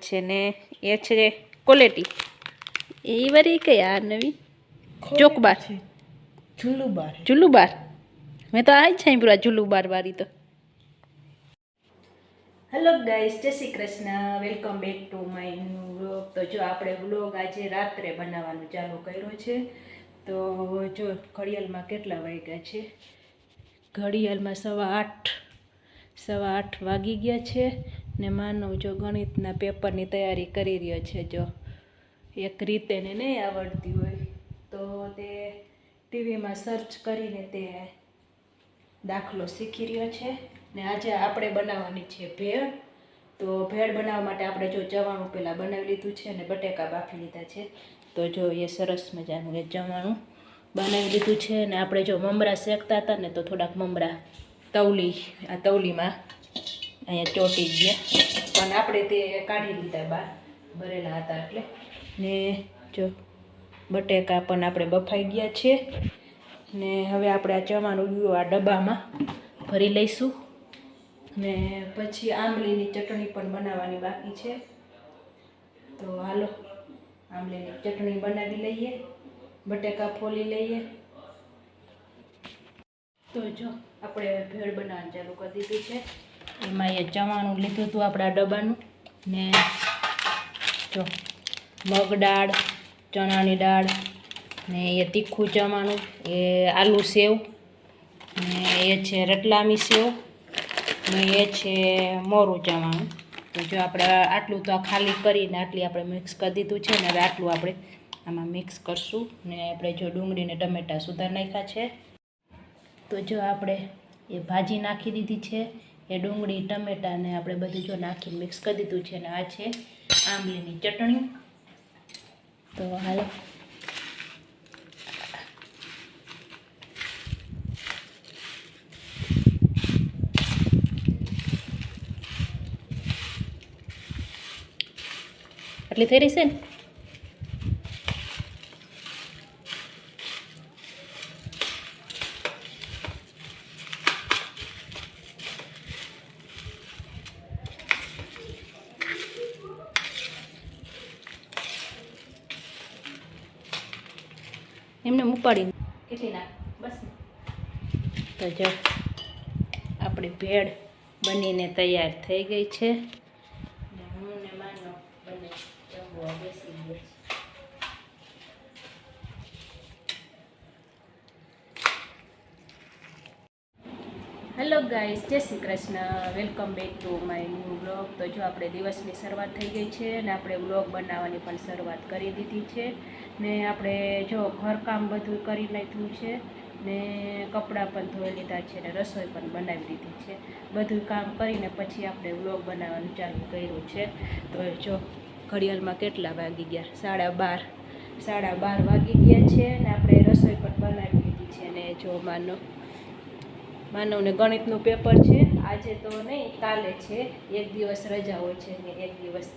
છે ને એ છે ક્વોલિટી. એ વરી કઈ આ નવી ચોકબાર જુલ્લુબાર. મેં તો આ જ સાંભળ્યું જુલ્લુબાર વાળી તો. હેલો ગાઈસ, જય Shri Krishna, welcome back to my new vlog. તો જો આપણે વ્લોગ આજે રાત્રે બનાવવાનું ચાલુ કર્યો છે. તો જો ઘડિયાળમાં કેટલા વાગ્યા છે, ઘડિયાળમાં 8:15 વાગી ગયા છે ને માનવ જો ગણિતના પેપરની તૈયારી કરી રહ્યો છે. જો એક રીતે ને નહીં આવડતી હોય તો તે ટીવીમાં સર્ચ કરીને તે દાખલો શીખી રહ્યો છે. ને આજે આપણે બનાવવાની છે ભેળ. તો ભેળ બનાવવા માટે આપણે જો ચવાણું પહેલાં બનાવી લીધું છે અને બટેકા બાફી લીધા છે. તો જો એ સરસ મજાનું એ ચવાણું બનાવી લીધું છે. અને આપણે જો મમરા શેકતા હતા ને તો થોડાક મમરા તવલીમાં અહીંયા ચોંટી ગયા, પણ આપણે તે કાઢી લીધા બહાર, ભરેલા હતા એટલે. ને જો બટેકા પણ આપણે બફાઈ ગયા છે. ને હવે આપણે આ ચવાણું આ ડબ્બામાં ભરી લઈશું. ને પછી આંબલીની ચટણી પણ બનાવવાની બાકી છે. તો હાલો આંબલીની ચટણી બનાવી લઈએ, બટેકા ફોલી લઈએ. તો જો આપણે ભેળ બનાવવાનું ચાલુ કરી દીધું છે. એમાં એ ચવાણું લીધું હતું આપણા ડબ્બાનું. ને જો મગ દાળ, ચણાની દાળ, ને એ તીખું ચવાણું, એ આલુ સેવ, ને એ છે રતલામી સેવ, ને એ છે મોરું ચવાણું. તો જો આપણે આટલું તો ખાલી કરીને આટલી આપણે મિક્સ કરી દીધું છે. ને હવે આટલું આપણે આમાં મિક્સ કરશું. ને આપણે જો ડુંગળી ને ટમેટાં સુધાર નાખ્યા છે. તો જો આપણે એ ભાજી નાખી દીધી છે, એ ડુંગળી ટમેટાં ને આપણે બધું જો નાખીને મિક્સ કરી દીધું છે. ને આ છે આંબલીની ચટણી. તો હાલો આટલી થઈ રહી છે ને. એમને ઉપાડીને કેટલી નાખ બસ. તો જો આપણી ભેળ બનીને તૈયાર થઈ ગઈ છે. ને હું ને માનો બંને જમવા બેસી ગયા છે. હેલો ગાઈસ, જય Shri Krishna, welcome back to my new vlog. તો જો આપણે દિવસની શરૂઆત થઈ ગઈ છે અને આપણે વ્લોગ બનાવવાની પણ શરૂઆત કરી દીધી છે. ને આપણે જો ઘરકામ બધું કરી નાખ્યું છે, ને કપડાં પણ ધોઈ લીધા છે, ને રસોઈ પણ બનાવી દીધી છે. બધું કામ કરીને પછી આપણે વ્લોગ બનાવવાનું ચાલુ કર્યું છે. તો જો ઘડિયાળમાં કેટલા વાગી ગયા, 12:30 વાગી ગયા છે. ને આપણે રસોઈ પણ બનાવી દીધી છે. ને જો માનવને ગણિતનું પેપર છે. આજે તો નહીં, કાલે છે. એક દિવસ રજા હોય છે ને એક દિવસ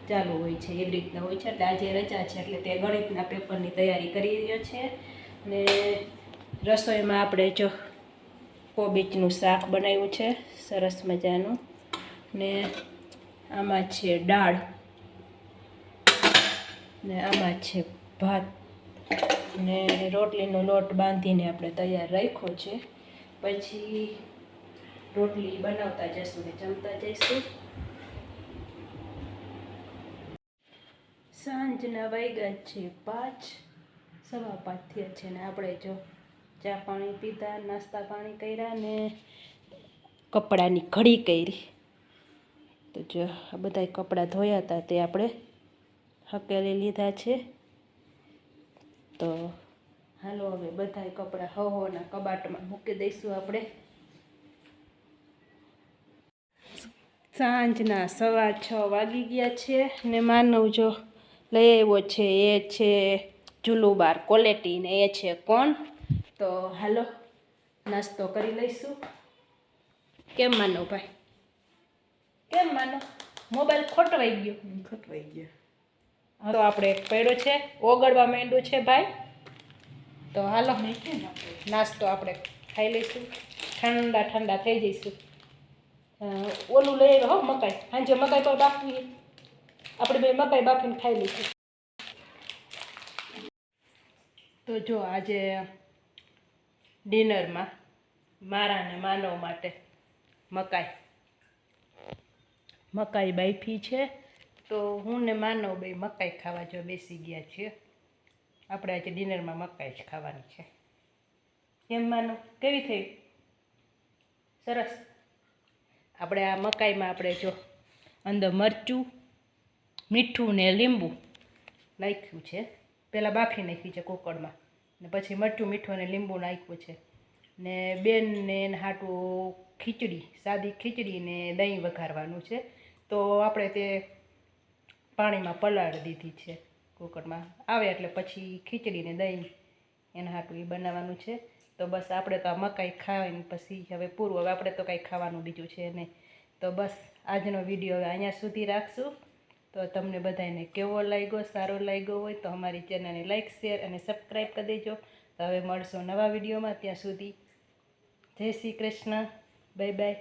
ચાલુ હોય છે, એવી રીતના હોય છે. એટલે આજે રજા છે એટલે તે ગણિતના પેપરની તૈયારી કરી રહ્યો છે. ને રસોઈમાં આપણે જો કોબીજનું શાક બનાવ્યું છે સરસ મજાનું. ને આમાં છે દાળ, ને આમાં છે ભાત, ને રોટલીનો લોટ બાંધીને આપણે તૈયાર રાખ્યો છે. પછી રોટલી બનાવતા જઈશું ને જમતા જઈશું. સાંજના વાગ્યા છે 5:15 થયા છે. ને આપણે જો ચા પાણી પીધા, નાસ્તા પાણી કર્યા ને કપડાની ઘડી કરી. તો જો આ બધા કપડાં ધોયા હતા તે આપણે હકેલી લીધા છે. તો હાલો હવે બધા કપડાં હવોના કબાટમાં મૂકી દઈશું આપણે. સાંજના 6:15 વાગી ગયા છે. ને માનવ જો લઈ આવ્યો છે, એ છે જુલ્લુબાર ક્વોલિટી, ને એ છે કોણ. તો હાલો નાસ્તો કરી લઈશું. કેમ માનવ ભાઈ, કેમ માનવ મોબાઈલ ખોટવાઈ ગયો? તો આપણે એક પડ્યો છે, ઓગળવા માંડ્યું છે ભાઈ. તો હાલો નાસ્તો આપણે ખાઈ લઈશું, ઠંડા થઈ જઈશું. ઓલું લઈ આવ્યો હો મકાઈ, સાંજે મકાઈ તો બાફવી. આપણે બે મકાઈ બાફીને ખાઈ લીધી. તો જો આજે ડિનરમાં મારા અને માનવ માટે મકાઈ બાફી છે. તો હું ને માનવ બે મકાઈ ખાવા જો બેસી ગયા છીએ. આપણે આજે ડિનરમાં મકાઈ જ ખાવાની છે. કેમ માનવ, કેવી થઈ? સરસ. આપણે આ મકાઈમાં આપણે જો અંદર મરચું, મીઠું ને લીંબુ નાખ્યું છે. પહેલાં બાફી નાખ્યું છે કુકરમાં, ને પછી મરચું, મીઠું અને લીંબુ નાખ્યું છે. ને બેનને એને હાટું ખીચડી, સાદી ખીચડી ને દહીં વઘારવાનું છે. તો આપણે તે પાણીમાં પલાળી દીધી છે કુકરમાં. આવે એટલે પછી ખીચડી ને દહીં એના હાટું એ બનાવવાનું છે. તો બસ આપણે તો આ મકાઈ ખાઈને પછી હવે પૂરું. હવે આપણે તો કાંઈ ખાવાનું બીજું છે નહીં. તો બસ આજનો વિડીયો હવે અહીંયા સુધી રાખશું. તો તમને બધાને કેવો લાગ્યો, સારો લાગ્યો હોય તો અમારી ચેનલને લાઈક, શેર અને સબસ્ક્રાઈબ કરી દેજો. તો હવે મળશું નવા વિડીયોમાં. ત્યાં સુધી જય શ્રી કૃષ્ણ. Bye bye.